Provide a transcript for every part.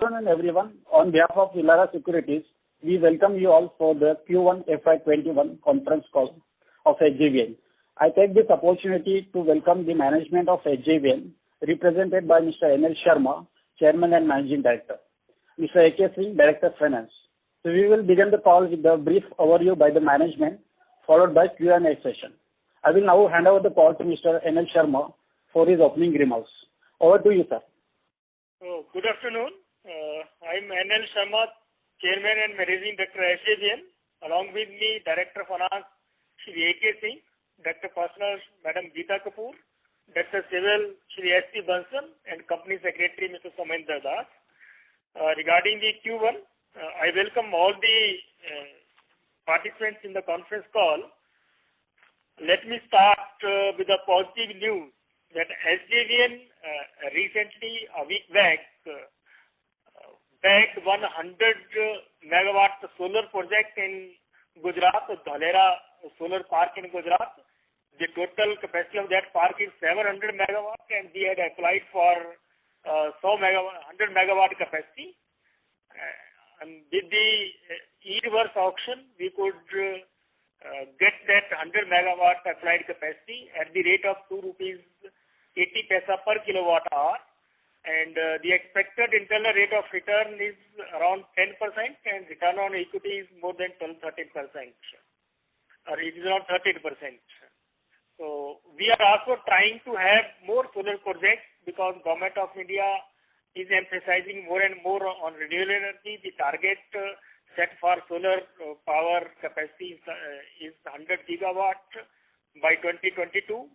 afternoon, everyone. On behalf of Elara Securities, we welcome you all for the Q1 FY21 conference call of HJVN. I take this opportunity to welcome the management of HJVN, represented by Mr. NL Sharma, Chairman and Managing Director, Mr. A.K. Singh, Director of Finance. So we will begin the call with a brief overview by the management, followed by Q&A session. I will now hand over the call to Mr. NL Sharma for his opening remarks. Over to you, sir. Good afternoon. I'm NL Sharma, Chairman and Managing Director of HJVN. Along with me, Director of Finance, Shri A.K. Singh, Director of Personnel, Madam Geeta Kapoor, Director of Civil, Shri S.P. Bansal, and Company Secretary, Mr. Somendra Das. Regarding the Q1, I welcome all the participants in the conference call. Let me start with a positive news that SJVN recently, a week back, bagged 100 megawatt solar project in Gujarat, Dhalera Solar Park in Gujarat. The total capacity of that park is 700 megawatt, and we had applied for 100 megawatt capacity. And with the e-reverse auction, we could get that 100 megawatt applied capacity at the rate of 2 rupees 80 paisa per kilowatt hour, and the expected internal rate of return is around 10%, and return on equity is more than 12-13%, or it is around 13%. So we are also trying to have more solar projects because Government of India is emphasizing more and more on renewable energy. The target set for solar power capacity is 100 gigawatt by 2022.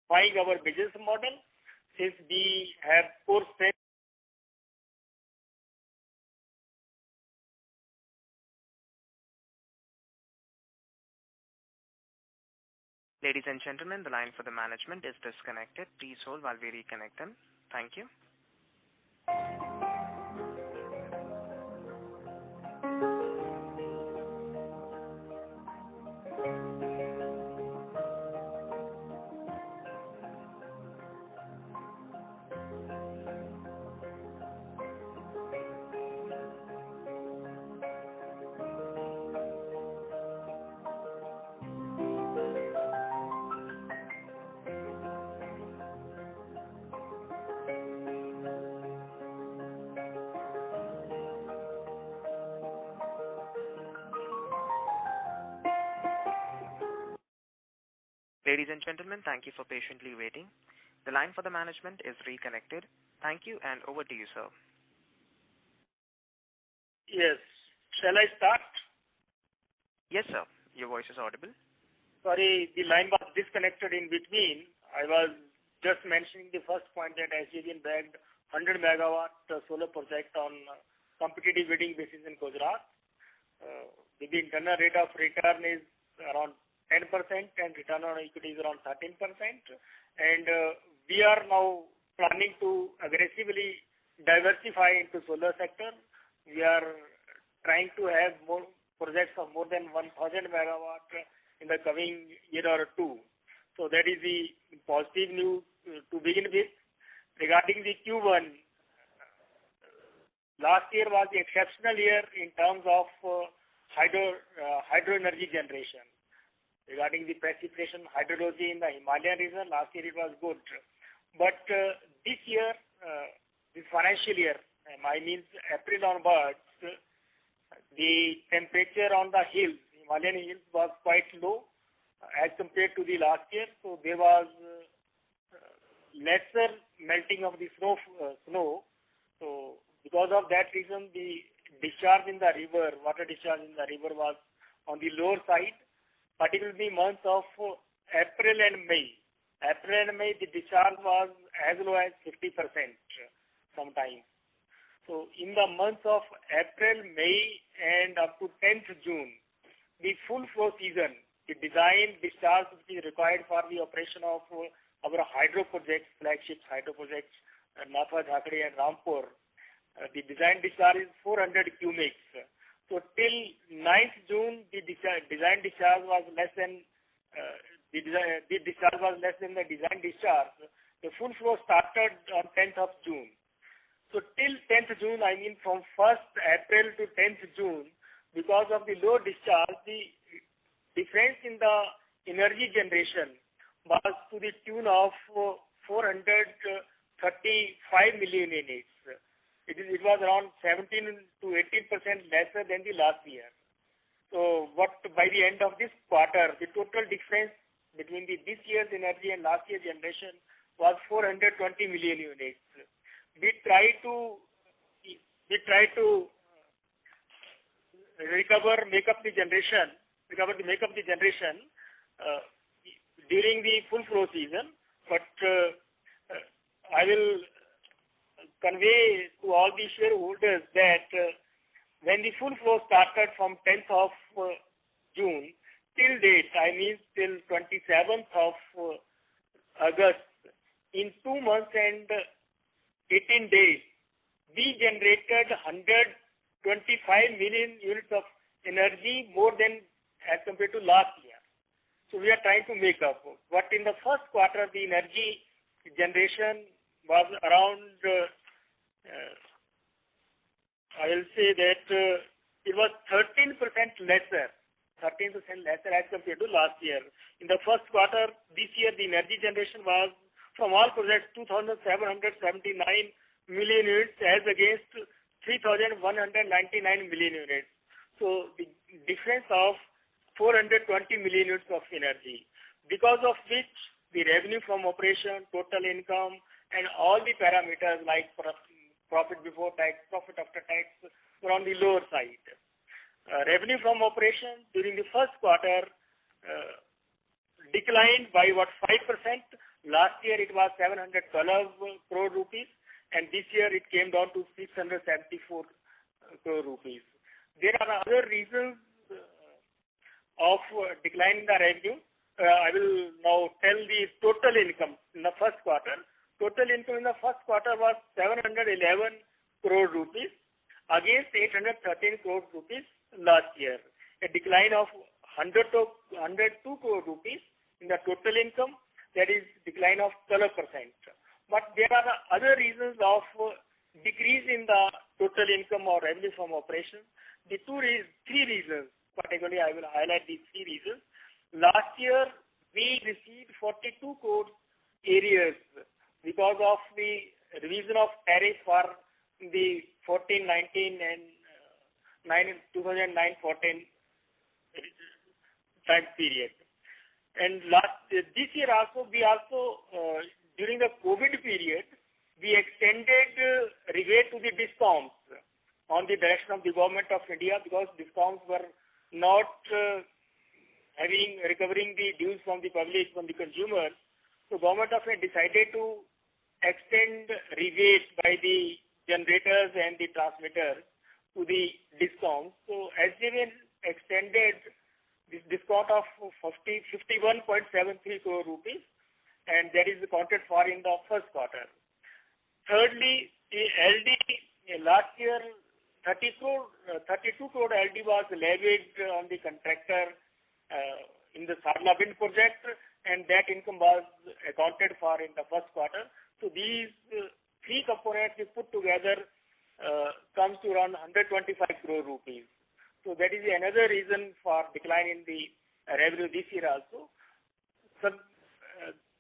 Our business model, since we have core strength. Ladies and gentlemen, the line for the management is disconnected. Please hold while we reconnect them. Thank you. Ladies and gentlemen, thank you for patiently waiting. The line for the management is reconnected. Thank you, and over to you, sir. Yes. Shall I start? Yes, sir. Your voice is audible. Sorry, the line was disconnected in between. I was just mentioning the first point that SJVN bagged 100 megawatt solar project on competitive bidding basis in Gujarat. The internal rate of return is around 10% and return on equity is around 13%. And we are now planning to aggressively diversify into solar sector. We are trying to have more projects of more than 1,000 megawatt in the coming year or two. So that is the positive news to begin with. Regarding the Q1, last year was the exceptional year in terms of hydro energy generation. Regarding the precipitation hydrology in the Himalayan region, last year it was good. But this year, this financial year, I mean April onwards, the temperature on the hills, Himalayan hills, was quite low as compared to the last year. So there was lesser melting of the snow. So because of that reason, the discharge in the river, water discharge in the river was on the lower side. Particularly months of April and May. April and May, the discharge was as low as 50% sometimes. So in the months of April, May, and up to 10th June, the full flow season, the design discharge which is required for the operation of our hydro projects, flagship hydro projects, Nathpa Jhakri and Rampur, the design discharge is 400 cubics. So till 9th June, the design discharge was less than the discharge was less than the design discharge. The full flow started on 10th of June. So till 10th June, I mean from 1st April to 10th June, because of the low discharge, the difference in the energy generation was to the tune of 435 million units. It was around 17 to 18% lesser than the last year. So by the end of this quarter, the total difference between this year's energy and last year's generation was 420 million units. We try to make up the generation during the full flow season, but I will convey to all the shareholders that when the full flow started from 10th of June till date, I mean till 27th of August, in 2 months and 18 days, we generated 125 million units of energy more than as compared to last year. So we are trying to make up. But in the first quarter, the energy generation was around, I will say that it was 13% lesser as compared to last year. In the first quarter this year, the energy generation was from all projects 2,779 million units as against 3,199 million units. So the difference of 420 million units of energy, because of which the revenue from operation, total income, and all the parameters like profit before tax, profit after tax were on the lower side. Revenue from operation during the first quarter declined by 5%. Last year it was 712 crore rupees, and this year it came down to 674 crore rupees. There are other reasons of decline in the revenue. I will now tell the total income in the first quarter. Total income in the first quarter was 711 crore rupees against 813 crore rupees last year. A decline of 102 crore rupees in the total income, that is decline of 12%. But there are other reasons of decrease in the total income or revenue from operations. Three reasons, particularly I will highlight these three reasons. Last year, we received 42 crore arrears because of the revision of tariff for the 14-19 and 2009-14 time period. And this year also, during the COVID period, we extended rebate to the DISCOMs on the direction of the Government of India, because DISCOMs were not recovering the dues from the public, from the consumers. So Government of India decided to extend rebate by the generators and the transmitters to the DISCOMs. So SJVN extended this discount of 51.73 crore rupees, and that is accounted for in the first quarter. Thirdly, the LD last year 32 crore LD was levied on the contractor in the Sadla Wind project, and that income was accounted for in the first quarter. So these three components put together comes to around 125 crore rupees. So that is another reason for decline in the revenue this year also. So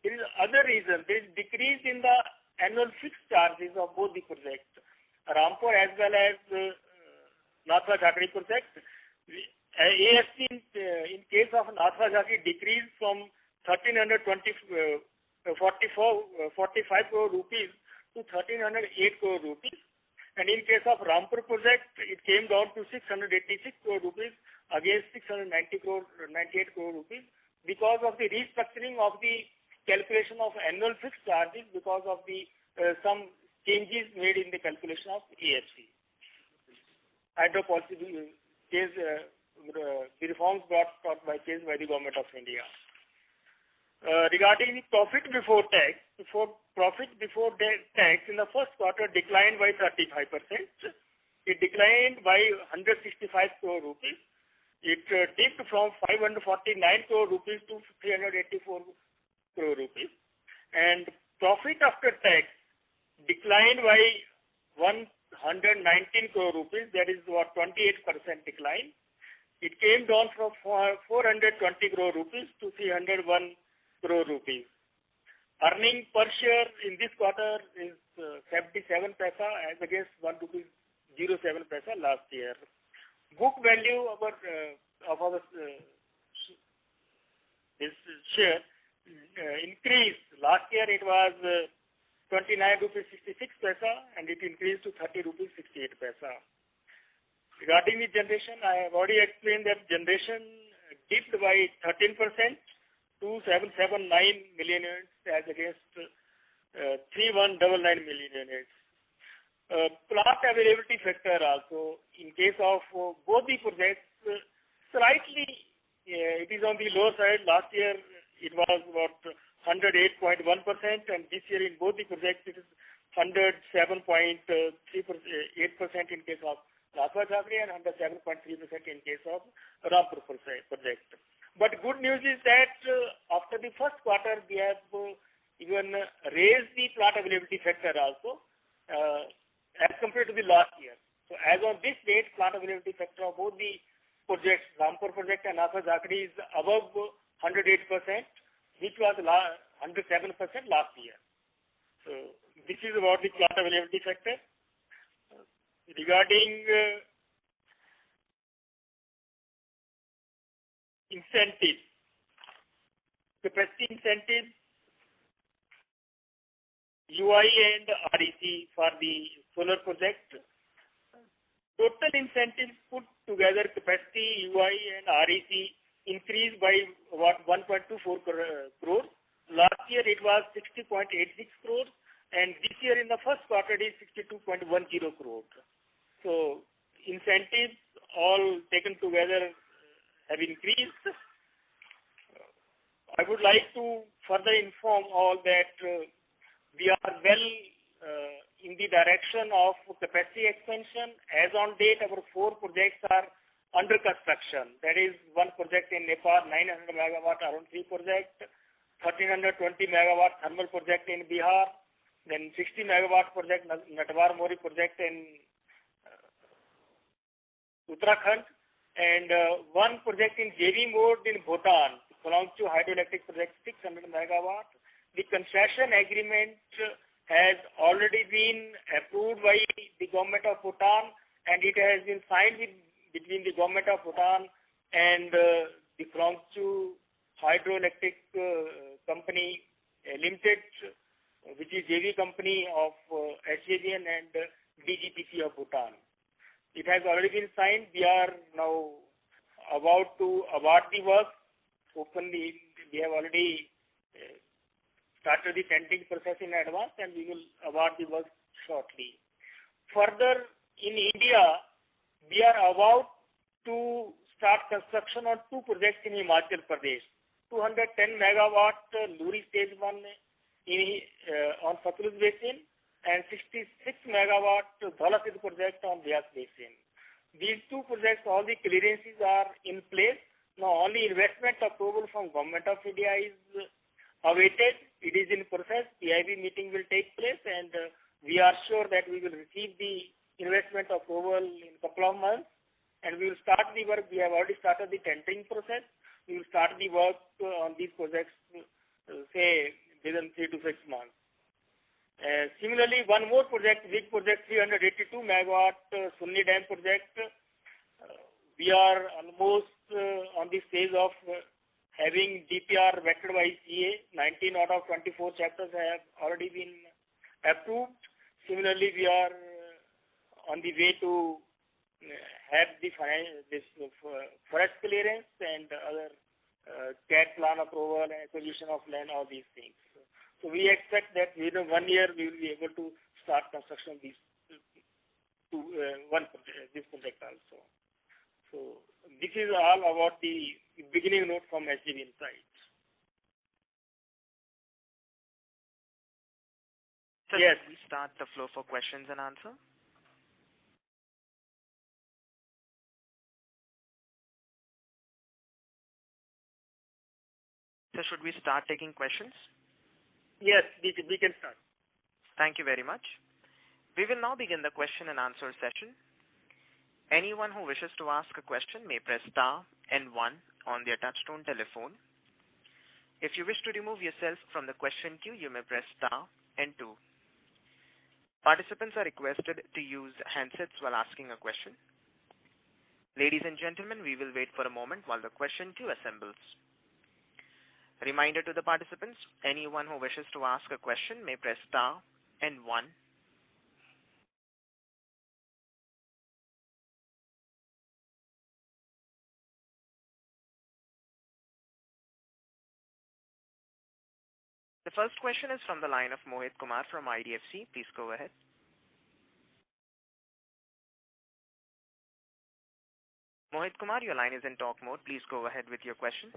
there is other reason. There is decrease in the annual fixed charges of both the projects, Rampur as well as Nathpa Jhakri project. ASC in case of Nathpa Jhakri decreased from 1,345 crore rupees to 1,308 crore rupees. And in case of Rampur project, it came down to 686 crore rupees against 698 crore rupees because of the restructuring of the calculation of annual fixed charges because of the some changes made in the calculation of AFC. Hydro policy change, the reforms brought by change by the Government of India. Regarding the profit before tax, in the first quarter declined by 35%. It declined by 165 crore rupees. It dipped from 549 crore rupees to 384 crore rupees. And profit after tax declined by 119 crore rupees, that is what 28% decline. It came down from 420 crore rupees to 301 crore rupees. Earning per share in this quarter is 77 paisa as against 1 rupees 07 paisa last year. Book value of our this share increased. Last year it was 29 rupees 66 paisa and it increased to 30 rupees 68 paisa. Regarding the generation, I have already explained that generation dipped by 13% to 779 million units as against 3199 million units. Plant availability factor also, in case of both the projects, slightly it is on the lower side. Last year it was about 108.1% and this year in both the projects it is 107.8% in case of Nathpa Jhakri and 107.3% in case of Rampur project. But good news is that after the first quarter we have even raised the plant availability factor also as compared to the last year. So as on this date, plant availability factor of both the projects, Rampur project and Nathpa Jhakri, is above 108%, which was 107% last year. So this is about the plant availability factor. Regarding incentives, capacity incentives, UI and REC for the solar project. Total incentives put together, capacity, UI and REC, increased by about 1.24 crores. Last year it was 60.86 crores and this year in the first quarter it is 62.10 crores. So incentives all taken together have increased. I would like to further inform all that we are well in the direction of capacity expansion. As on date, our 4 projects are under construction. That is one project in Nepal, 900 megawatt Arun 3 project, 1320 megawatt thermal project in Bihar, then 60 megawatt project Natwar Mori project in Uttarakhand, and one project in JV mode in Bhutan, Phongchu hydroelectric project 600 megawatt. The concession agreement has already been approved by the government of Bhutan and it has been signed between the government of Bhutan and the Phongchu hydroelectric company limited, which is JV company of SJVN and DGPC of Bhutan. It has already been signed. We are now about to award the work. Openly, we have already started the tendering process in advance and we will award the work shortly. Further, in India, we are about to start construction on 2 projects in Himachal Pradesh. 210 megawatt Luri stage 1 on Satluj Basin and 66 megawatt Dhaulasiri project on Beas Basin. These 2 projects, all the clearances are in place. Now only investment approval from Government of India is awaited. It is in process. PIB meeting will take place and we are sure that we will receive the investment approval in a couple of months and we will start the work. We have already started the tendering process. We will start the work on these projects, say, within 3 to 6 months. Similarly, one more project, big project, 382 megawatt Sunni Dam project. We are almost on the stage of having DPR vetted by CA. 19 out of 24 chapters have already been approved. Similarly, we are on the way to have this forest clearance and other CAT plan approval and acquisition of land, all these things. So we expect that within 1 year we will be able to start construction of these this project also. So this is all about the beginning note from SJVN side. So yes. We start the floor for questions and answer. So should we start taking questions? Yes, we can start. Thank you very much. We will now begin the question and answer session. Anyone who wishes to ask a question may press star and 1 on their touchtone telephone. If you wish to remove yourself from the question queue, you may press star and 2. Participants are requested to use handsets while asking a question. Ladies and gentlemen, we will wait for a moment while the question queue assembles. Reminder to the participants, anyone who wishes to ask a question may press star and 1. The first question is from the line of Mohit Kumar from IDFC. Please go ahead. Mohit Kumar, your line is in talk mode. Please go ahead with your question.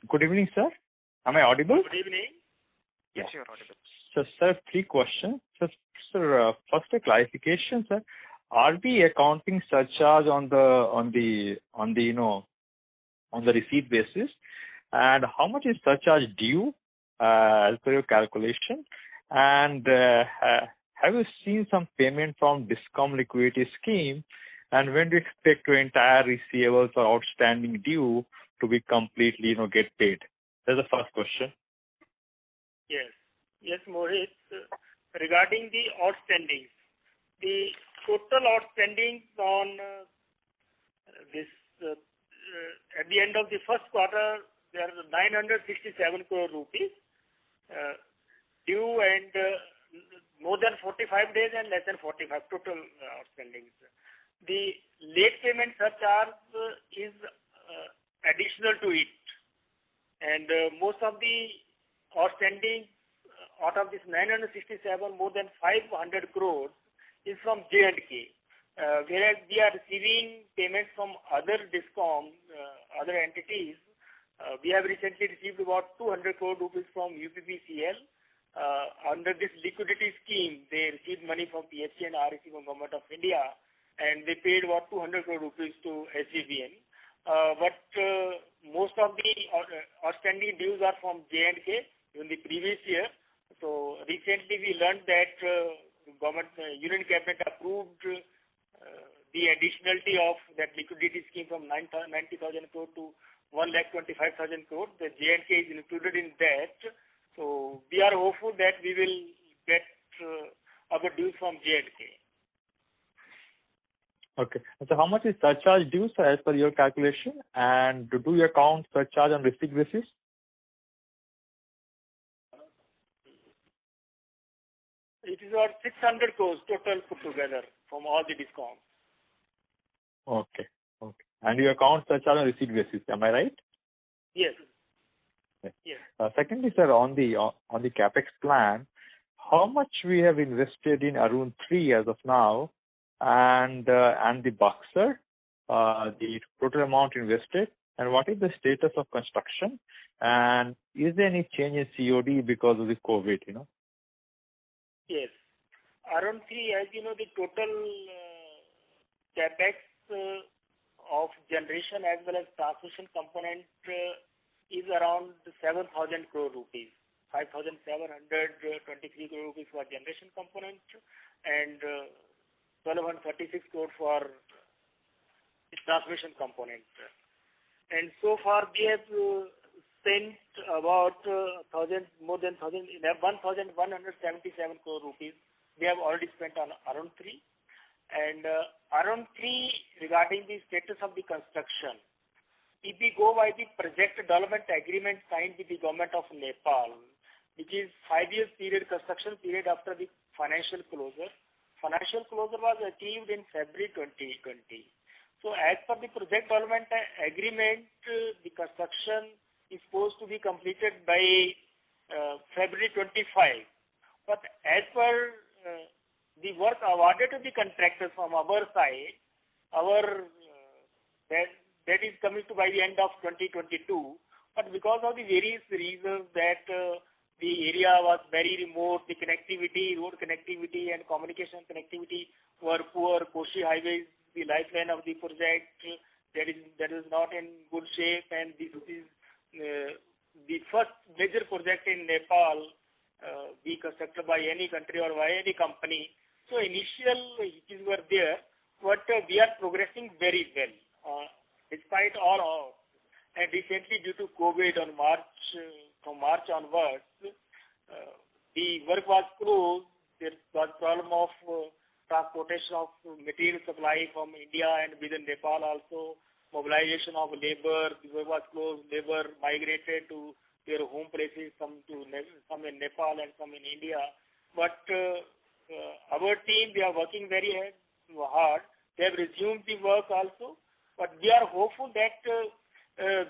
Good evening, sir. Am I audible? Good evening. Yes, you're audible. So, sir, 3 questions. So, sir, first a clarification, sir. Are we accounting surcharge on the receipt basis, and how much is surcharge due as per your calculation? And have you seen some payment from Discom liquidity scheme? And when do you expect your entire receivables or outstanding due to be completely, get paid? That's the first question. Yes, Mohit. Regarding the outstandings, the total outstandings on this at the end of the first quarter, there are 967 crore rupees due, and more than 45 days and less than 45 total outstandings. The late payment surcharge is additional to it, and most of the outstanding out of this 967, more than 500 crores is from J&K, whereas we are receiving payments from other Discom, other entities. We have recently received about 200 crore rupees from UPPCL. Under this liquidity scheme, they received money from PFC and REC from Government of India, and they paid about 200 crore rupees to SJVN. But most of the outstanding dues are from J&K in the previous year. So recently we learned that Union Cabinet approved the additionality of that liquidity scheme from 90,000 crore to 1,25,000 crore. The J&K is included in that. So we are hopeful that we will get our dues from J&K. Okay. So how much is surcharge due, sir, as per your calculation? And do you account surcharge on receipt basis? It is about 600 crores total put together from all the Discoms. Okay. And you account surcharge on receipt basis, am I right? Yes. Okay. Yes. Secondly, sir, on the capex plan, how much we have invested in Arun 3 as of now, and the Buxar, the total amount invested, and what is the status of construction, and is there any change in COD because of the COVID? Yes. Arun 3, as you know, the total capex of generation as well as transmission component is around 7,000 crore rupees. 5,723 crore rupees for generation component and 1,236 crore for the transmission component. And so far we have spent about 1,177 crore rupees. We have already spent on Arun 3. And Arun 3, regarding the status of the construction, if we go by the project development agreement signed with the government of Nepal, which is 5 years period, construction period after the financial closure. Financial closure was achieved in February 2020. So as per the project development agreement, the construction is supposed to be completed by February 25. But as per the work awarded to the contractors from our side, that is coming to by the end of 2022. But because of the various reasons that the area was very remote, the connectivity, road connectivity and communication connectivity were poor, Koshi Highway, the lifeline of the project, that is not in good shape, and this is the first major project in Nepal be constructed by any country or by any company. So initial issues were there, but we are progressing very well despite all odds. And recently, due to COVID on from March onwards, the work was closed. There was problem of transportation of material supply from India and within Nepal also, mobilization of labor. The work was closed. Labor migrated to their home places, some in Nepal and some in India. But our team, we are working very hard. They have resumed the work also, but we are hopeful that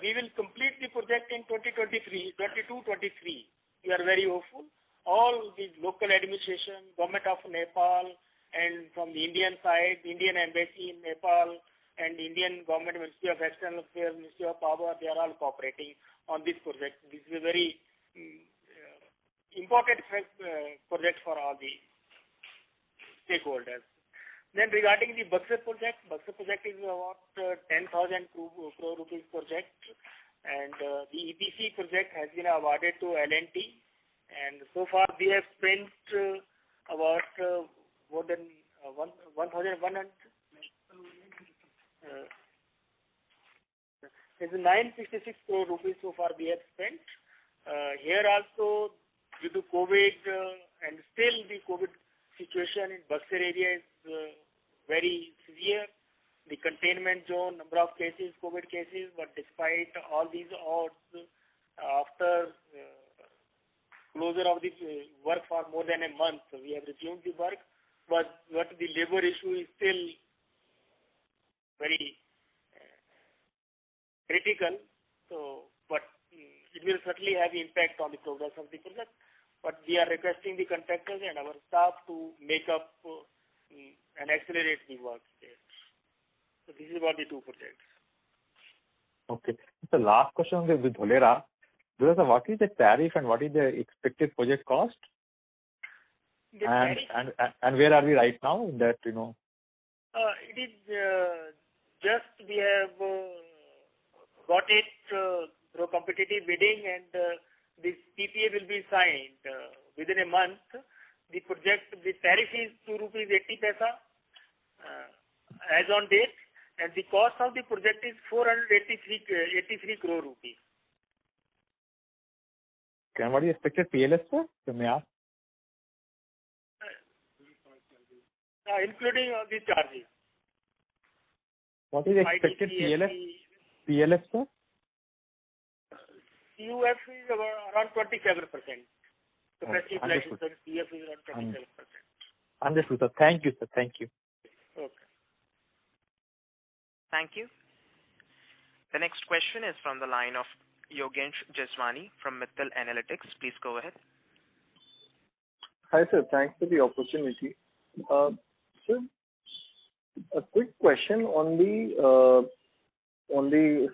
we will complete the project in 2022-23. We are very hopeful. All the local administration, government of Nepal, and from the Indian side, Indian embassy in Nepal, and Indian government, Ministry of External Affairs, Ministry of Power, they are all cooperating on this project. This is a very important project for all the stakeholders. Then regarding the Buxar project is about 10,000 crore rupees project, and the EPC project has been awarded to L&T, and so far we have spent about more than 1,100. It's 966 crore rupees so far we have spent. Here also, due to COVID and still the COVID situation in Buxar area is very severe. The containment zone, number of cases, COVID cases, but despite all these odds, after closure of the work for more than a month, we have resumed the work, but the labor issue is still very critical. So, but it will certainly have impact on the progress of the project. But we are requesting the contractors and our staff to make up and accelerate the work there. So this is about the two projects. Okay. The last question on the Dholera. What is the tariff and what is the expected project cost? And where are we right now in that, It is just we have got it through competitive bidding, and this PPA will be signed within a month. The project, the tariff is 2 rupees 80 paisa as on date, and the cost of the project is 483 crore rupees. Okay, and what is expected PLF, sir? You may ask. Including all the charges. What is expected PLF, sir? CUF is around 27%. Capacity utilization CUF is around 27%. Understood, sir. Thank you, sir. Thank you. Okay. Thank you. The next question is from the line of Yogensh Jeswani from Mittal Analytics. Please go ahead. Hi, sir. Thanks for the opportunity. Sir, a quick question on the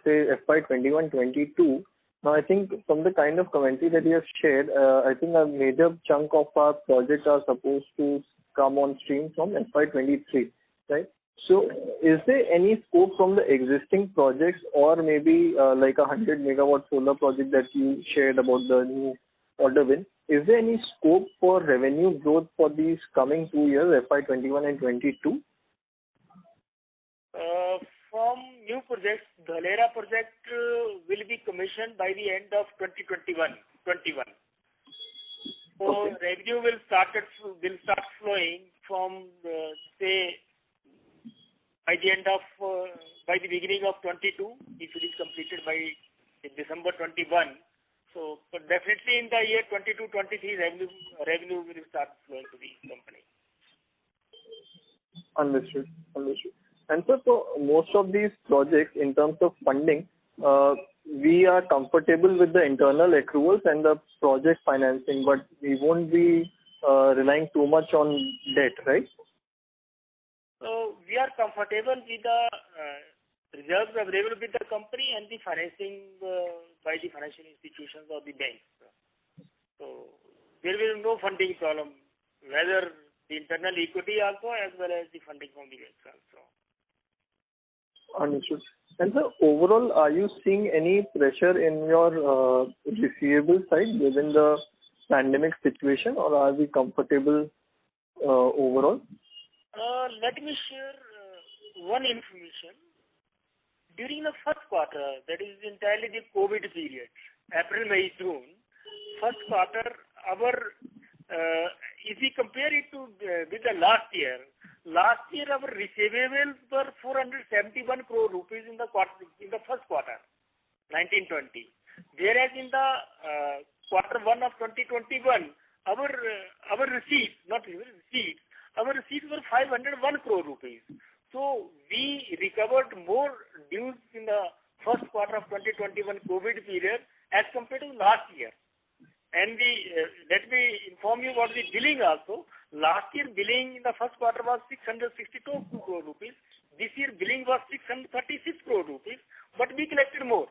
say FY 21-22. Now, I think from the kind of commentary that you have shared, I think a major chunk of our projects are supposed to come on stream from FY 23, right? So, is there any scope from the existing projects, or maybe like a 100 megawatt solar project that you shared about the new order win? Is there any scope for revenue growth for these coming 2 years, FY 21 and 22? From new projects, Dholera project will be commissioned by the end of 2021. So Okay. revenue will start flowing from say by the beginning of 22 if it is completed by December 21. So, but definitely in the year 22-23 revenue will start flowing to the company. Understood. And so for most of these projects, in terms of funding, we are comfortable with the internal accruals and the project financing, but we won't be relying too much on debt, right? So we are comfortable with the reserves available with the company and the financing by the financial institutions or the banks. So there will be no funding problem, whether the internal equity also as well as the funding from the banks also. Understood. And so overall, are you seeing any pressure in your receivable side given the pandemic situation, or are we comfortable overall? Let me share one information. During the first quarter, that is entirely the COVID period, April, May, June, first quarter, our if we compare it to with the last year our receivables were 471 crore rupees in the first quarter, 1920. Whereas in the quarter one of 2021, our receipts, not receipts, our receipts were 501 crore rupees. So we recovered more dues in the first quarter of 2021 COVID period as compared to last year. And let me inform you about the billing also. Last year billing in the first quarter was 662 crore rupees. This year billing was 636 crore rupees, but we collected more.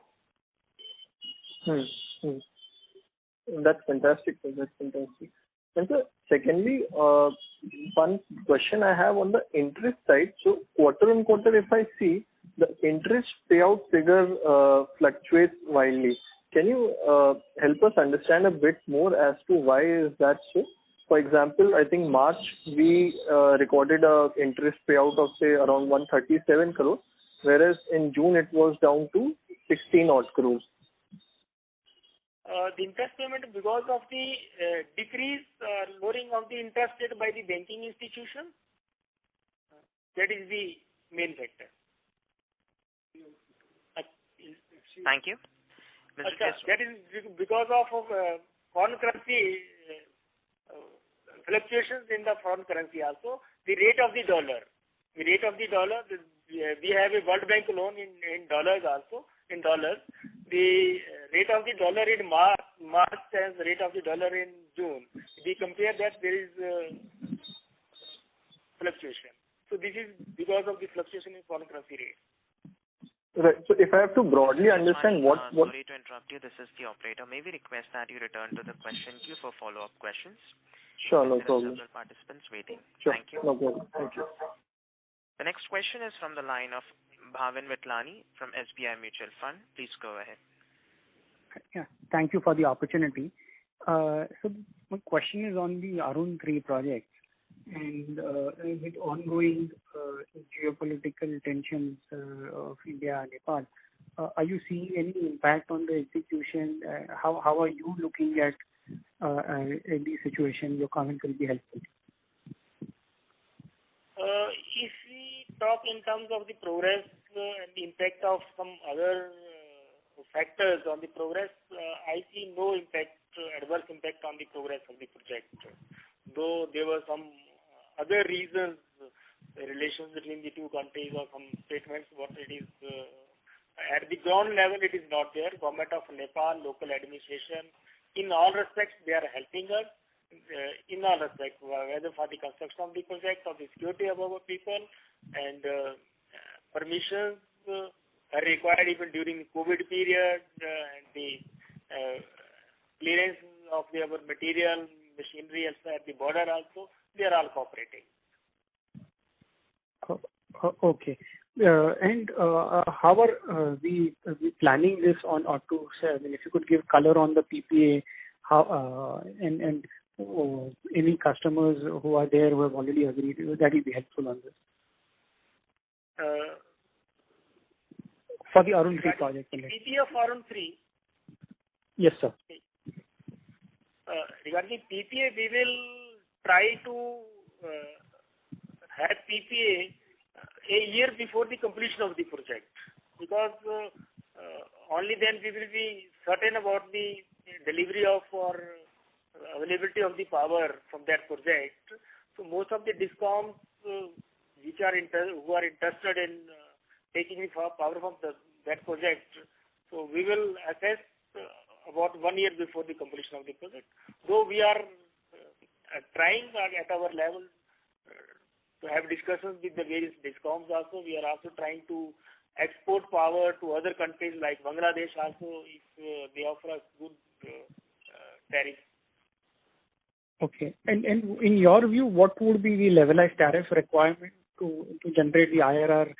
That's fantastic. That's fantastic. And so, secondly, one question I have on the interest side. So, quarter on quarter, if I see, the interest payout figure fluctuates wildly. Can you help us understand a bit more as to why is that so? For example, I think March we recorded a interest payout of say around 137 crores, whereas in June it was down to 16 odd crores. The interest payment because of the decrease, lowering of the interest rate by the banking institution. That is the main factor. Thank you. That is because of foreign currency fluctuations in the foreign currency also. The rate of the dollar. We have a World Bank loan in dollars also. In dollars, the rate of the dollar in March and the rate of the dollar in June. We compare that, there is fluctuation. So this is because of the fluctuation in foreign currency rate. Right. So if I have to broadly understand what... Sorry to interrupt you. This is the operator. May we request that you return to the question queue for follow-up questions? Sure, no problem. There are several participants waiting. Sure. Thank you. No problem. Thank you. The next question is from the line of Bhavin Vitlani from SBI Mutual Fund. Please go ahead. Yeah, thank you for the opportunity. So my question is on the Arun 3 project, and with ongoing geopolitical tensions of India and Nepal, are you seeing any impact on the execution? How are you looking at in this situation? Your comment will be helpful. If we talk in terms of the progress and the impact of some other factors on the progress, I see no adverse impact on the progress of the project. Though there were some other reasons, relations between the two countries or some statements, what it is, at the ground level it is not there. Government of Nepal, local administration, in all respects they are helping us. In all respects, whether for the construction of the project or the security of our people, and permissions are required even during the COVID period, and the clearance of our material, machinery at the border also, they are all cooperating. Okay. And how are we planning this on Auto 7? If you could give color on the PPA, how and any customers who are there who have already agreed, that will be helpful on this. For the Arun 3 project. PPA of Arun 3? Yes, sir. Regarding PPA, we will try to have PPA a year before the completion of the project, because only then we will be certain about the delivery of or availability of the power from that project. So most of the DISCOMs who are interested in taking the power from that project, so we will assess about 1 year before the completion of the project. Though we are trying at our level to have discussions with the various DISCOMs also. We are also trying to export power to other countries like Bangladesh also, if they offer us good tariff. Okay. And in your view, what would be the levelized tariff requirement to generate the IRR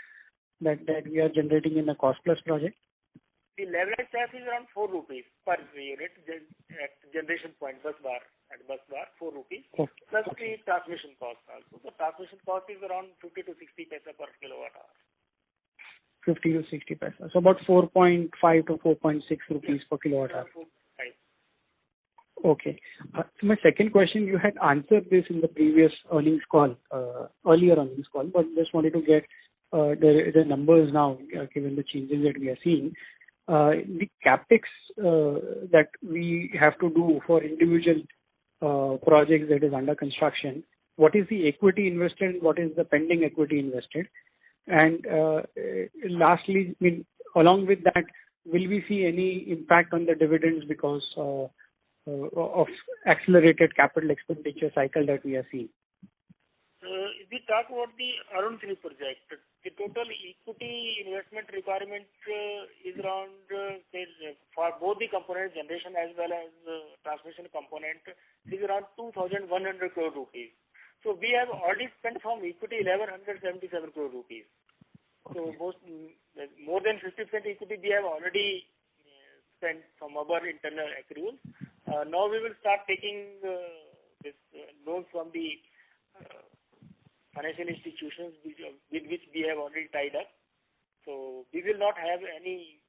that we are generating in a cost plus project? The levelized tariff is around 4 rupees per unit at generation point, bus bar, 4 rupees. Okay. Plus the transmission cost also. The transmission cost is around 50 to 60 paisa per kilowatt hour. 50 to 60 paisa. So about 4.5 to 4.6 rupees per kilowatt hour. Okay. So my second question, you had answered this in the previous earnings call, earlier earnings call, but just wanted to get the numbers now, given the changes that we are seeing. The capex that we have to do for individual projects that is under construction, what is the equity invested and what is the pending equity invested? And lastly, I mean, along with that, will we see any impact on the dividends because of accelerated capital expenditure cycle that we are seeing? If we talk about the Arun 3 project, the total equity investment requirement is around, for both the components, generation as well as transmission component, is around 2,100 crore rupees. So we have already spent from equity 1,177 crore rupees. So more than 50% equity we have already spent from our internal accruals. Now we will start taking this loans from the financial institutions with which we have already tied up. So we will not have any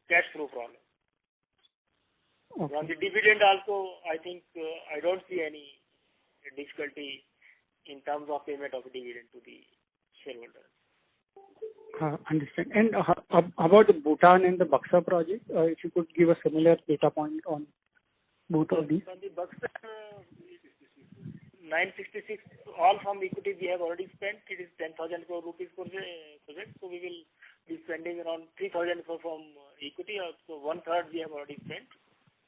cash flow problem. Okay. On the dividend also, I think I don't see any difficulty in terms of payment of dividend to the shareholders. Understand. And about the Bhutan and the Buxa project, if you could give a similar data point on both of these. On the Buxa, 966, all from equity we have already spent. It is 10,000 crore rupees project. So we will be spending around 3,000 crore from equity. So 1/3 we have already spent.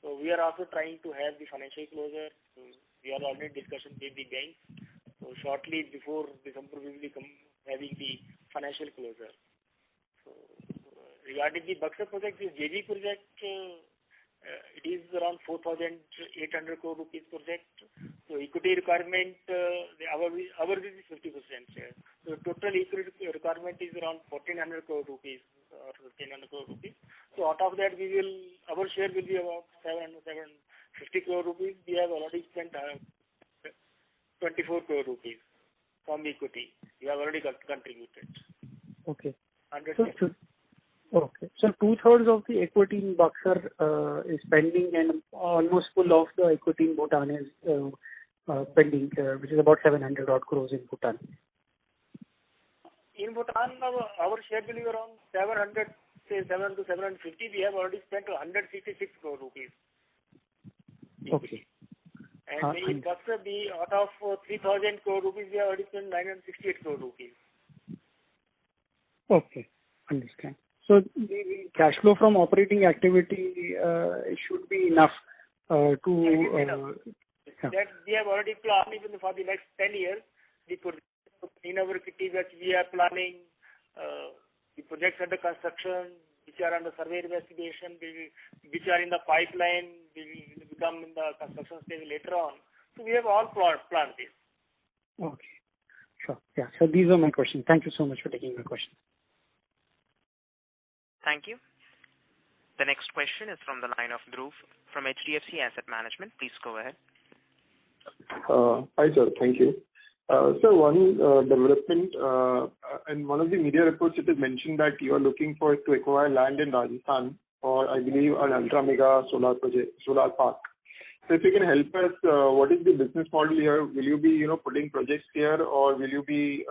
So we are also trying to have the financial closure. So we are already in discussion with the banks. So shortly before December we will be having the financial closure. So regarding the Buxa project, this JV project, it is around 4,800 crore rupees project. So equity requirement, our is 50% share. So total equity requirement is around 1,400 crore rupees or 1,500 crore rupees. So out of that, our share will be about 750 crore rupees. We have already spent 24 crore rupees from equity. We have already contributed. Okay. 100%. Okay. So 2/3 of the equity in Buxar is pending and almost full of the equity in Bhutan is pending, which is about 700 odd crores in Bhutan. In Bhutan, our share will be around 700, say 7 to 750. We have already spent 166 crore rupees. Okay. And in Buxar, out of 3,000 crore rupees, we have already spent 968 crore rupees. Okay. Understand. So the cash flow from operating activity should be enough to... That we have already planned even for the next 10 years. In our kitty which we are planning, the projects under construction, which are under survey investigation, which are in the pipeline, will become in the construction stage later on. So we have all planned this. Okay. Sure. Yeah. So these are my questions. Thank you so much for taking my questions. Thank you. The next question is from the line of Dhruv from HDFC Asset Management. Please go ahead. Hi, sir. Thank you. So one development, in one of the media reports, it is mentioned that you are looking to acquire land in Rajasthan for, I believe, an ultra mega solar park. So if you can help us, what is the business model here? Will you be, putting projects here, or will you be,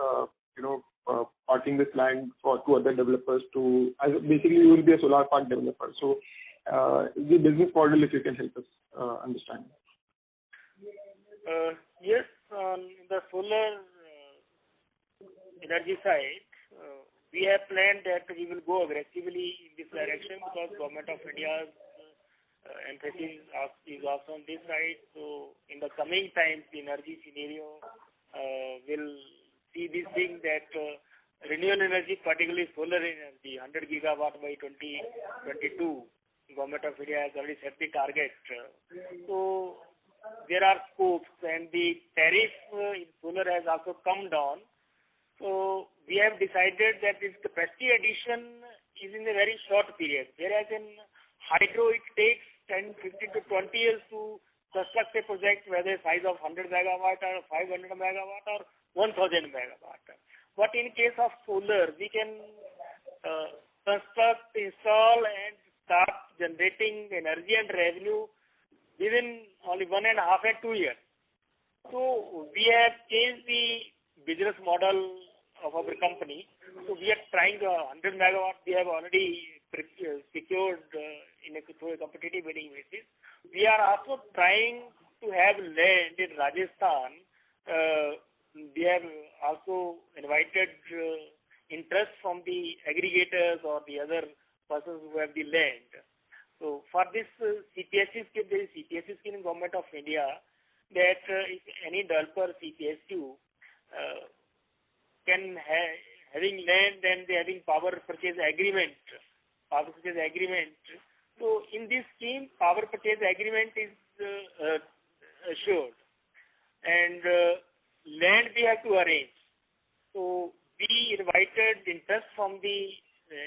parking this land to other developers basically you will be a solar park developer. So the business model, if you can help us understand. Yes, on the solar energy side, we have planned that we will go aggressively in this direction because Government of India's emphasis is also on this side. So in the coming times, the energy scenario will see this thing that renewable energy, particularly solar energy, 100 gigawatt by 2022, Government of India has already set the target. So there are scopes, and the tariff in solar has also come down So we have decided that this capacity addition is in a very short period, whereas in hydro it takes 10, 15 to 20 years to construct a project, whether size of 100 megawatt or 500 megawatt or 1000 megawatt. But in case of solar, we can construct, install and start generating energy and revenue within only 1.5 and 2 years. So we have changed the business model of our company. So we are trying 100 megawatt. We have already secured through a competitive bidding basis. We are also trying to have land in Rajasthan. We have also invited interest from the aggregators or the other persons who have the land. So for this CPSU scheme, there is CPSU scheme in Government of India that if any developer CPSU can having land and having power purchase agreement. So in this scheme, power purchase agreement is assured, and land we have to arrange. So we invited interest from the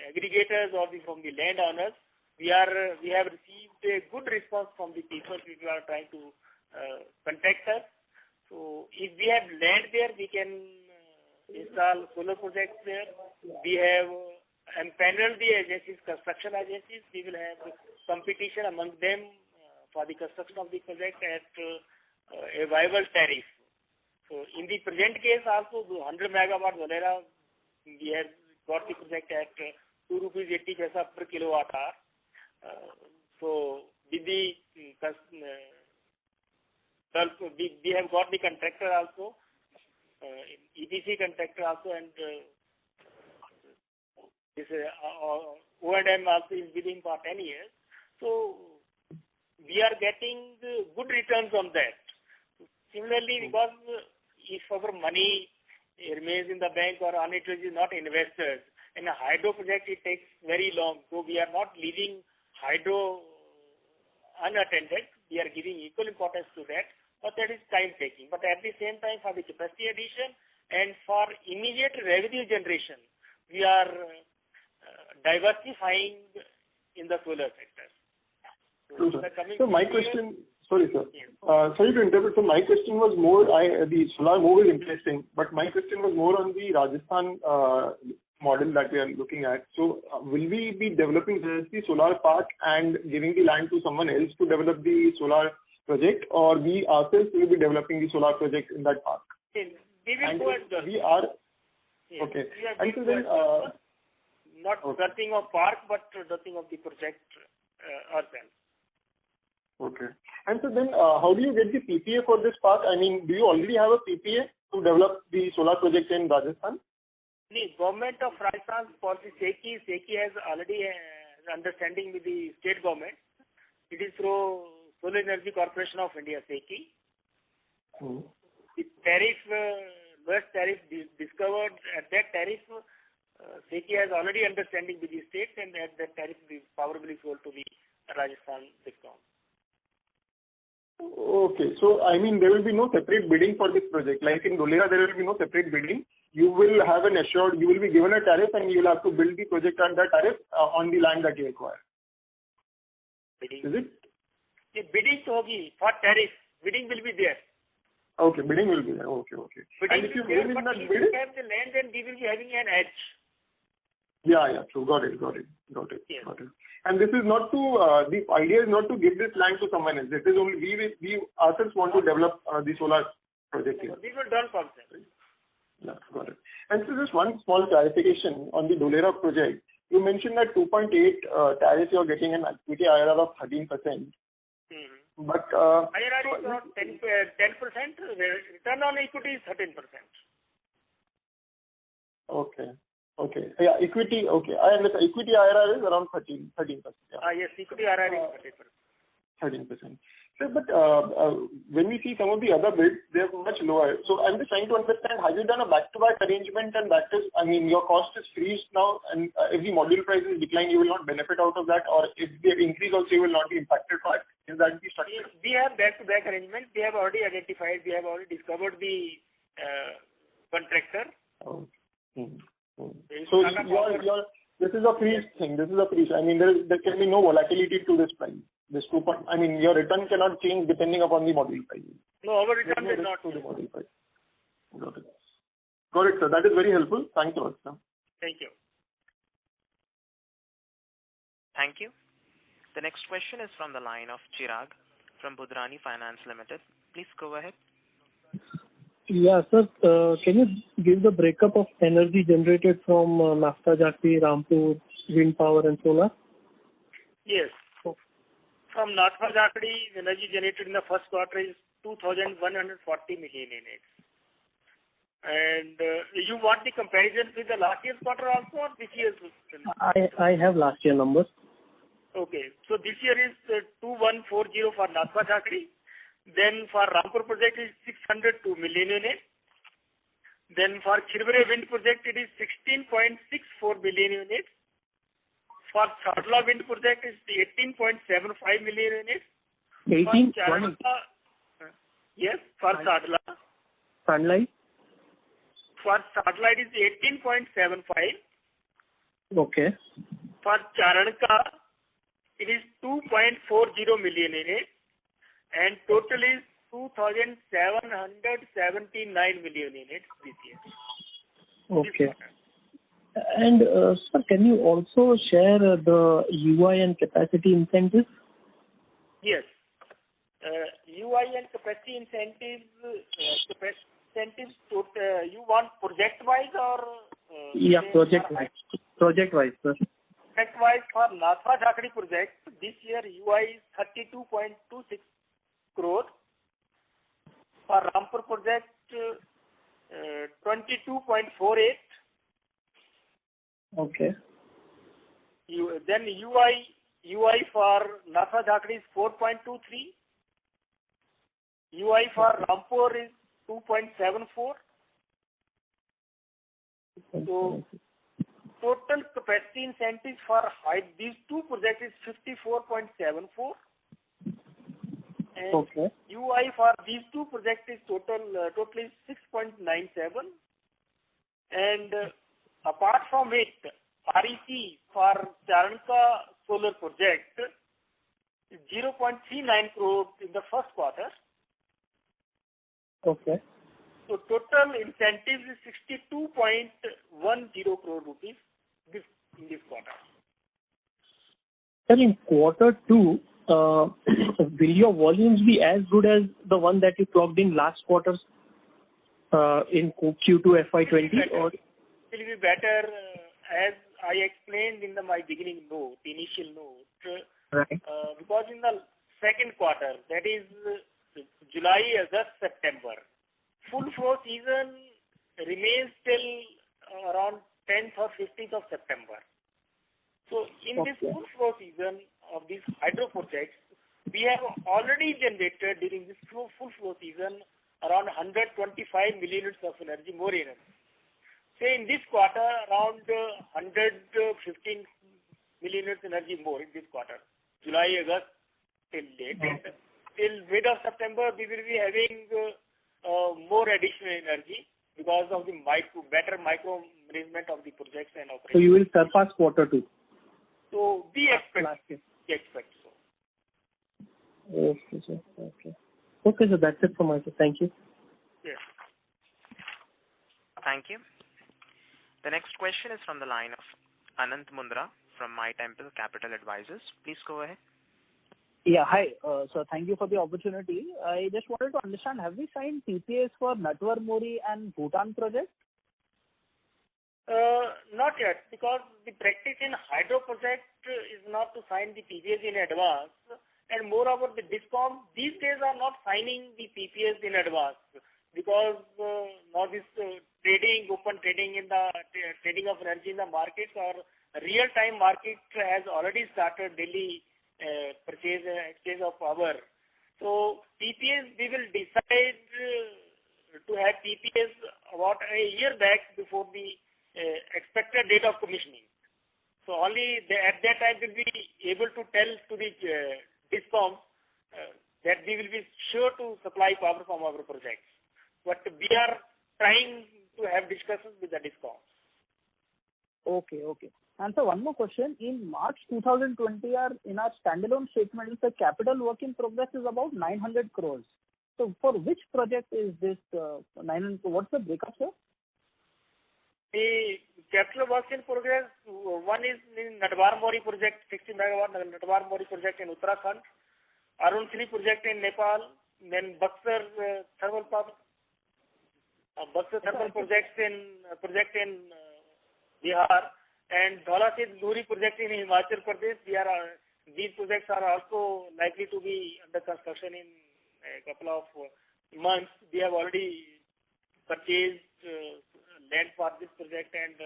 aggregators or from the landowners. We have received a good response from the people who are trying to contact us. So if we have land there, we can install solar projects there. We have empaneled the agencies, construction agencies. We will have competition among them for the construction of the project at a viable tariff. So in the present case also, the 100 megawatt Dholera, we have got the project at ₹2.80 per kilowatt hour. So with the we have got the contractor also, EPC contractor also, and this O&M also is bidding for 10 years. So we are getting good returns on that. Similarly, because if our money remains in the bank or on it is not invested, in a hydro project it takes very long. So we are not leaving hydro unattended. We are giving equal importance to that, but that is time taking. But at the same time, for the capacity addition and for immediate revenue generation, we are diversifying in the solar sector. So my question, sorry sir, sorry to interrupt. So my question was more, the solar move is interesting, but my question was more on the Rajasthan model that we are looking at. So will we be developing the solar park and giving the land to someone else to develop the solar project, or we ourselves will be developing the solar project in that park? We are okay. And so then not nothing of park, but nothing of the project ourselves. Okay. And so then how do you get the PPA for this park? I mean, do you already have a PPA to develop the solar project in Rajasthan? The government of Rajasthan policy SECI has already understanding with the state government. It is through Solar Energy Corporation of India, SECI. The tariff, lowest tariff discovered at that tariff, SECI has already understanding with the states, and at that tariff the power will be sold to the Rajasthan discom. Okay, so I mean there will be no separate bidding for this project. Like in Dholera, there will be no separate bidding. You will have an assured, you will be given a tariff, and you will have to build the project on that tariff on the land that you acquire. Bidding. Is it? The bidding for tariff, bidding will be there. Okay, bidding will be there. Okay. Bidding and if you there, win in but that if bidding, you have the land, then we will be having an edge. Yeah, true. Got it. Yes. Got it. And this is not to, the idea is not to give this land to someone else. It is only, we ourselves want to develop the solar project here. We will done for them. Yeah, got it. And so just one small clarification on the Dholera project. You mentioned that 2.8 tariff you are getting an equity IRR of 13%. But IRR is around 10%. Return on equity is 13%. Okay. Yeah, equity. Okay, I understand. Equity IRR is around 13%. Yeah. Yes, equity IRR is 13%. 13%. So, but when we see some of the other bids, they are much lower. So I'm just trying to understand, have you done a back-to-back arrangement, and that is, I mean, your cost is freezed now, and if the module prices decline, you will not benefit out of that, or if they increase also, you will not be impacted by it. Is that the structure? We have back-to-back arrangement. We have already identified, we have already discovered the contractor. Okay. So this is a free thing. This is a free. I mean, there can be no volatility to this price. This coupon, I mean, your return cannot change depending upon the module price. No, our return is not to the module price. Got it. Got it, sir. That is very helpful. Thanks a lot, sir. Thank you. Thank you. The next question is from the line of Chirag from Budhrani Finance Limited. Please go ahead. Yeah, sir. Can you give the breakup of energy generated from Nafta Jhakri, Rampur, wind power and solar? Yes. From Nafta Jhakri, energy generated in the first quarter is 2,140 million units. And you want the comparison with the last year's quarter also, or this year's? I have last year numbers. Okay. So this year is 2140 for Nafta Jhakri. Then for Rampur project is 602 million units. Then for Khirvare wind project it is 16.64 billion units. For Sadla wind project is 18.75 million units. 18? Yes, for Sadla. Sunlight? For Sadla it is 18.75. Okay. For Charanka it is 2.40 million units. And total is 2,779 million units this year. Okay. And sir, can you also share the UI and capacity incentives? Yes. UI and capacity incentives, you want project-wise or? Yeah, project-wise. Project-wise, sir. Project-wise for Nafta Jhakri project, this year UI is 32.26 crore. For Rampur project, 22.48. Okay. Then UI for Nafta Jhakri is 4.23. UI for Rampur is 2.74. So total capacity incentives for these two projects is 54.74. And okay. UI for these two projects is totally 6.97. And apart from it, REC for Charanka solar project is 0.39 crore in the first quarter. Okay. So total incentives is 62.10 crore rupees in this quarter. Sir, in quarter two, will your volumes be as good as the one that you clocked in last quarter in Q2 FY20? Or it will be better as I explained in my beginning note, initial note. right. Because in the second quarter, that is July, August, September, full flow season remains till around 10th or 15th of September. So in this full flow season of these hydro projects, we have already generated during this full flow season around 125 million units of energy, more energy. Say in this quarter, around 115 million units energy more in this quarter, July, August, till date. And till mid of September, we will be having more additional energy because of the better micro management of the projects and operations. So you will surpass quarter two? So we expect so. Okay, sir. Okay, so that's it from my side. Thank you. Yes. Thank you. The next question is from the line of Anant Mundra from My Temple Capital Advisors. Please go ahead. Yeah, hi. So thank you for the opportunity. I just wanted to understand, have we signed PPAs for Natwar Mori and Bhutan project? Not yet, because the practice in hydro project is not to sign the PPAs in advance. And moreover, the DISCOM these days are not signing the PPAs in advance because now this open trading in the trading of energy in the markets or real-time market has already started daily purchase and exchange of power. So PPAs, we will decide to have PPAs about a year back before the expected date of commissioning. So only at that time we'll be able to tell to the DISCOM that we will be sure to supply power from our projects. But we are trying to have discussions with the DISCOM. Okay. And so one more question. In March 2020, in our standalone statement, the capital work in progress is about 900 crores. So for which project is this 900? What's the breakup, sir? The capital work in progress, one is in Natwar Mori project, 60 megawatt Natwar Mori project in Uttarakhand, Arun 3 project in Nepal, then Buxar thermal power, Buxar thermal project in Bihar, and Dhaulasid Dhuri project in Himachal Pradesh. These projects are also likely to be under construction in a couple of months. We have already purchased land for this project, and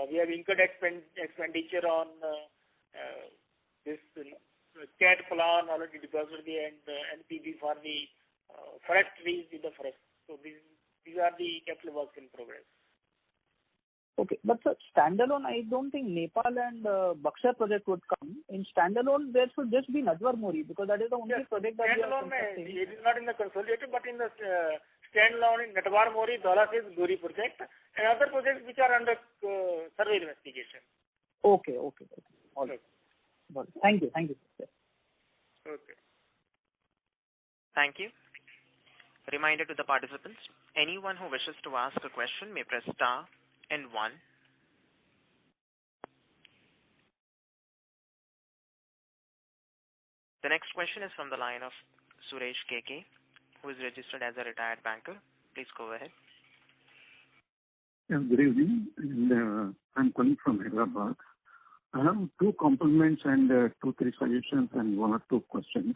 we have incurred expenditure on this CAT plan already deposited and NPV for the forest trees in the forest. So these are the capital works in progress. Okay, but sir, standalone, I don't think Nepal and Buxar project would come. In standalone, there should just be Natwar Mori, because that is the only project that standalone it is not in the consolidated, but in the standalone in Natwar Mori, Dhaulasid Dhuri project, and other projects which are under survey investigation. Okay. All right. Well, thank you. Sir. Okay. Thank you. Reminder to the participants, anyone who wishes to ask a question may press star and 1. The next question is from the line of Suresh KK, who is registered as a retired banker. Please go ahead. Yeah, good evening. And, I'm calling from Hyderabad. I have 2 compliments and 2-3 suggestions and 1 or 2 questions.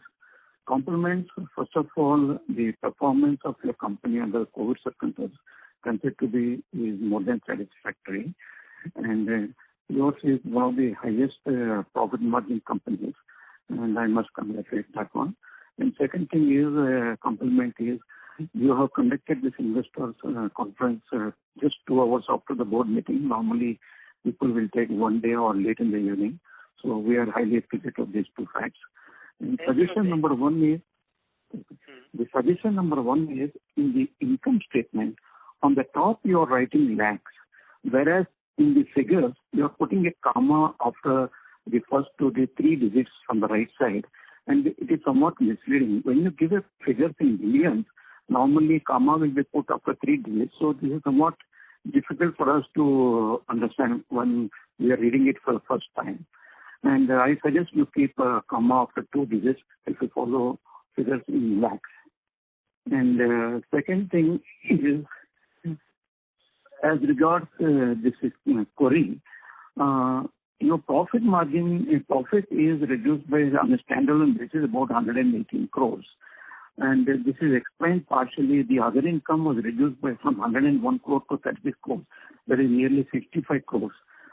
Compliments, first of all, the performance of your company under COVID circumstances considered to be is more than satisfactory, and yours is one of the highest profit margin companies, and I must congratulate that one. And second thing is, compliment is, you have conducted this investors conference just 2 hours after the board meeting. Normally, people will take 1 day or late in the evening, so we are highly appreciative of these 2 facts. And suggestion number 1 is, in the income statement, on the top you are writing lakhs, whereas in the figures you are putting a comma after the first to the 3 digits from the right side, and it is somewhat misleading. When you give a figures in millions, normally comma will be put after 3 digits, so this is somewhat difficult for us to understand when we are reading it for the first time. And I suggest you keep a comma after 2 digits if you follow figures in lakhs. And second thing is, as regards this query, profit margin, profit is reduced by, on a standalone basis, about 118 crores. And this is explained partially. The other income was reduced by from 101 crore to 36 crores. That is nearly 65 crores.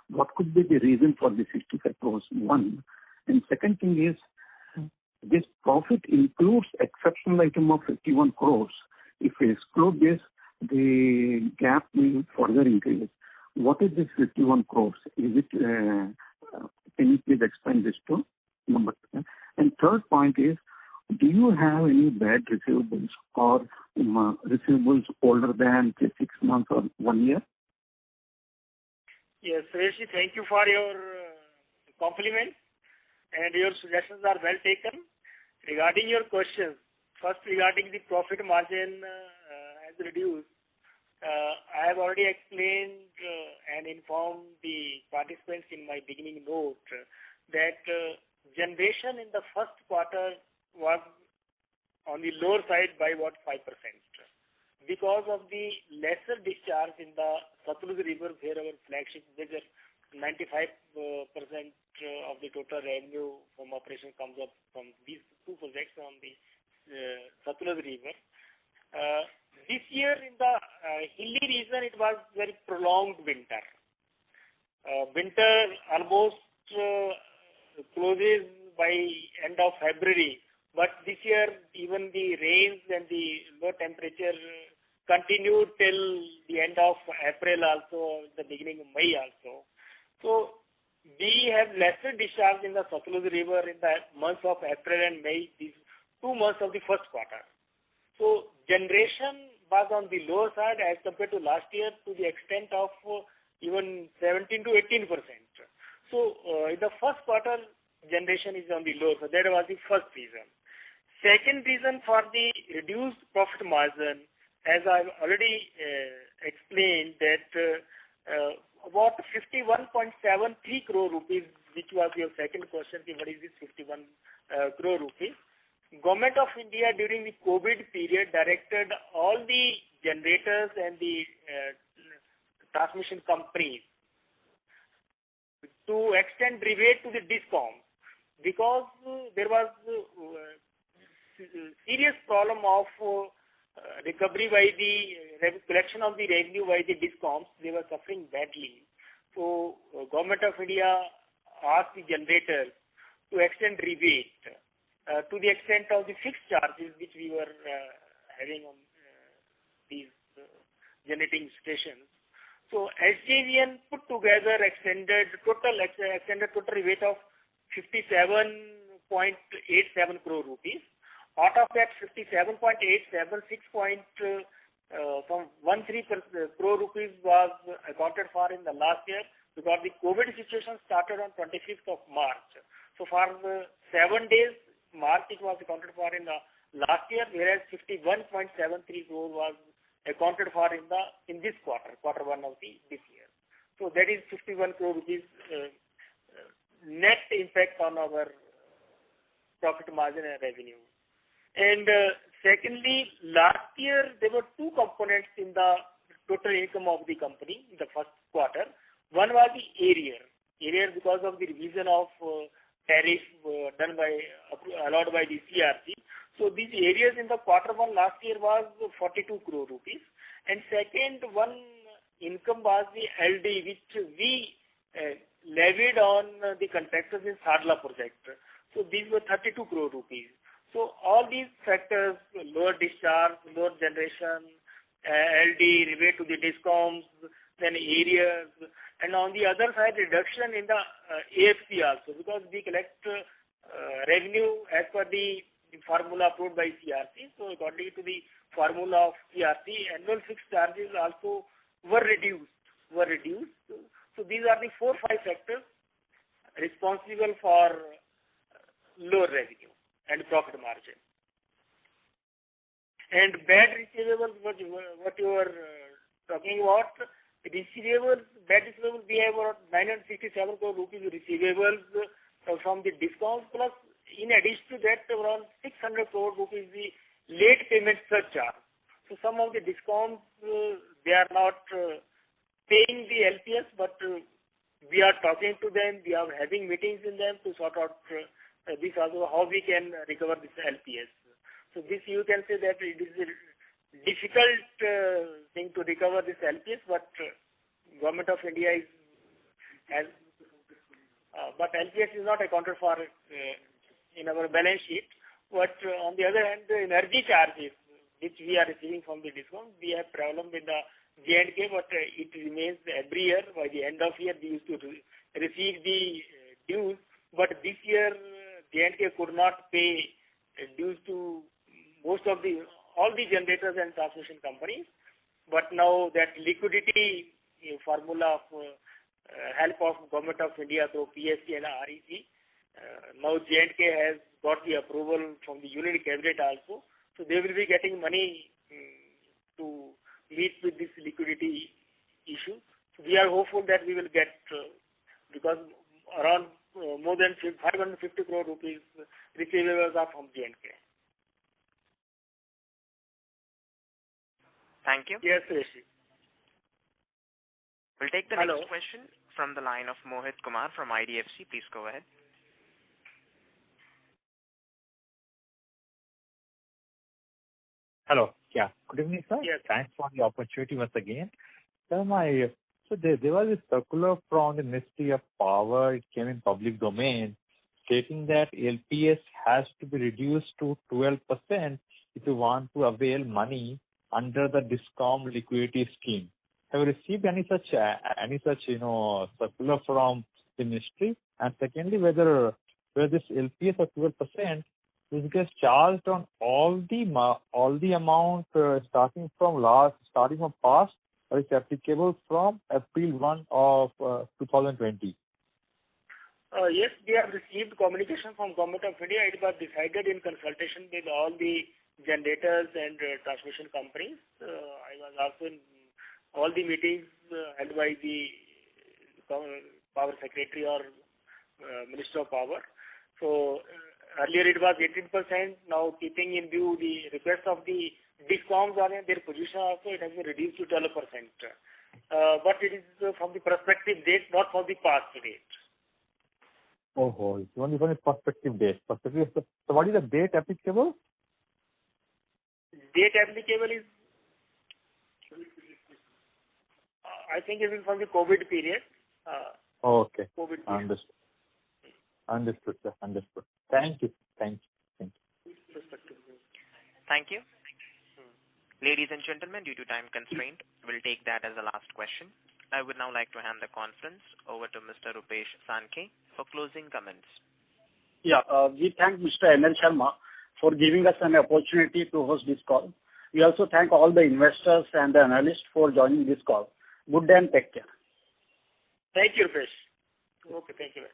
What could be the reason for the 65 crores? 1. And second thing is, this profit includes exceptional item of 51 crores. If we exclude this, the gap will further increase. What is this 51 crores? Is it, can you please explain this to number 2? And third point is, do you have any bad receivables or receivables older than 6 months or 1 year? Yes, Suresh, thank you for your compliment, and your suggestions are well taken. Regarding your questions, first regarding the profit margin has reduced, I have already explained and informed the participants in my beginning note that generation in the first quarter was on the lower side by about 5%. Because of the lesser discharge in the Satluj River, where our flagship major 95% of the total revenue from operation comes up from these 2 projects on the Satluj River. This year in the hilly region, it was very prolonged winter. Winter almost closes by end of February, but this year even the rains and the low temperature continued till the end of April also, the beginning of May also. So we have lesser discharge in the Satluj River in the months of April and May, these 2 months of the first quarter. So generation was on the lower side as compared to last year to the extent of even 17 to 18%. So in the first quarter, generation is on the low. So that was the first reason. Second reason for the reduced profit margin, as I've already explained, that about 51.73 crore rupees, which was your second question, what is this 51 crore rupees? Government of India during the COVID period directed all the generators and the transmission companies to extend rebate to the DISCOM, because there was serious problem of recovery by the collection of the revenue by the DISCOMs. They were suffering badly. So Government of India asked the generators to extend rebate to the extent of the fixed charges which we were having on these generating stations. So SJVN put together extended total rebate of 57.87 crore rupees. Out of that 57.87, 6.13 crore rupees was accounted for in the last year, because the COVID situation started on 25th of March. So for 7 days, March it was accounted for in the last year, whereas 51.73 crore was accounted for in this quarter one of this year. So that is 51 crore rupees net impact on our profit margin and revenue. And secondly, last year there were two components in the total income of the company in the first quarter. One was the arrear because of the revision of tariff allowed by the CRC. So these areas in the quarter one last year was 42 crore rupees. And second one income was the LD, which we levied on the contractors in Sadla project. So these were 32 crore rupees. So all these factors, lower discharge, lower generation, LD, rebate to the DISCOMs, then areas, and on the other side, reduction in the AFC also, because we collect revenue as per the formula approved by CRC. So according to the formula of CRC, annual fixed charges also were reduced. So these are the 4-5 factors responsible for lower revenue and profit margin. And bad receivables, what you were talking about, bad receivables, we have around 967 crore rupees receivables from the DISCOMs, plus in addition to that, around 600 crore rupees the late payment surcharge. So some of the DISCOMs, they are not paying the LPS, but we are talking to them, we are having meetings in them to sort out this also, how we can recover this LPS. So this you can say that it is a difficult thing to recover this LPS, but Government of India but LPS is not accounted for in our balance sheet. But on the other hand, the energy charges which we are receiving from the DISCOM, we have problem with the J&K, but it remains every year. By the end of year, we used to receive the dues, but this year J&K could not pay dues to all the generators and transmission companies. But now that liquidity formula of help of Government of India through PSC and REC, now J&K has got the approval from the Union Cabinet also. So they will be getting money to meet with this liquidity issue. So we are hopeful that we will get, because around more than 550 crore rupees receivables are from J&K. Thank you. Yes, Rishi. We'll take the next question from the line of Mohit Kumar from IDFC. Please go ahead. Hello. Yeah. Good evening, sir. Yes. Thanks for the opportunity once again. Sir, there was a circular from the Ministry of Power. It came in public domain, stating that LPS has to be reduced to 12% if you want to avail money under the DISCOM liquidity scheme. Have you received any such circular from the ministry? And secondly, whether this LPS of 12% is gets charged on all the amount starting from past or is applicable from April 1 of 2020? Yes, we have received communication from Government of India. It was decided in consultation with all the generators and transmission companies. I was also in all the meetings held by the Power Secretary or Minister of Power. So earlier it was 18%. Now, keeping in view the request of the DISCOMs or their position also, it has been reduced to 12%. But it is from the prospective date, not from the past date. Oh, it's only from the prospective date. So what is the date applicable? Date applicable is, I think it is from the COVID period. Okay. COVID period. Understood, sir. Understood. Thank you. Thank you. Ladies and gentlemen, due to time constraint, we'll take that as the last question. I would now like to hand the conference over to Mr. Rupesh Sankhe for closing comments. Yeah, we thank Mr. N.L. Sharma for giving us an opportunity to host this call. We also thank all the investors and the analysts for joining this call. Good day and take care. Thank you, Rupesh. Okay, thank you.